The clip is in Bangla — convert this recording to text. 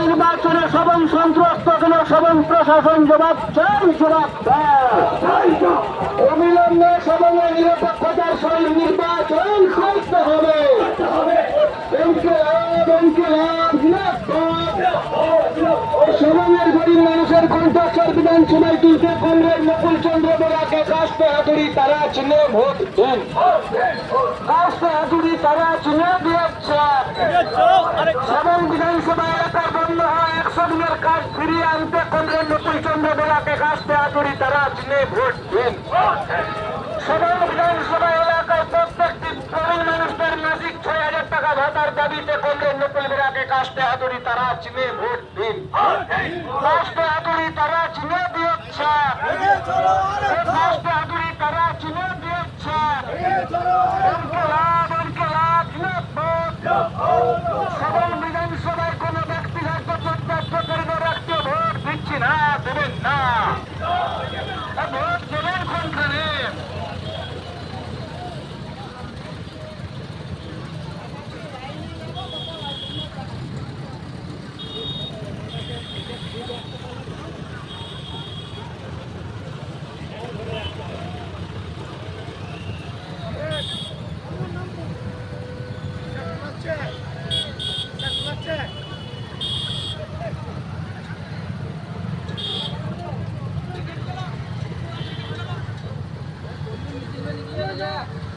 নির্বাচনে সবং সন্ত্রস্ত কোন সবং প্রশাসন জবাব চাই, জবাব অবিলম্বে সবংয়ের নিরপেক্ষতার সঙ্গে নির্বাচন করতে হবে। সবংয়ের গরিব মানুষের কণ্ঠস্বর বিধানসভায় তুলতে কংগ্রেস নকুল চন্দ্র বরাকে কাস্তে হাতুড়ি তারা চিহ্নে ভোট দিন। কাস্তে হাতুড়ি তারা চিহ্নে দিয়েছে। সবং বিধানসভা এলাকার বন্ধ হয় 100 দিনের কাজ ফিরিয়ে আনতে কংগ্রেস নকুল চন্দ্র বরাকে কাস্তে হাতুড়ি তারা চিহ্নে ভোট দিন। সবং বিধানসভা এলাকার প্রত্যেকটি গরিব মানুষদের মাসিক 6000 টাকা ভাতার দাবিতে কংগ্রেস নকুল বেরাকে কাস্তে হাতুড়ি তারা চিহ্নে ভোট দিন। কাস্তে হাতুড়ি তারা চিহ্নে দিয়েছে। কাস্তে হাতুড়ি তারা চিহ্নে দিয়েছে। সবং বিধানসভায় কোন ব্যক্তিগত প্রত্যক্ষ পরিবারকে ভোট দিচ্ছি না, দেবেন না। ভোট দেবেন কোনখানে? Yeah.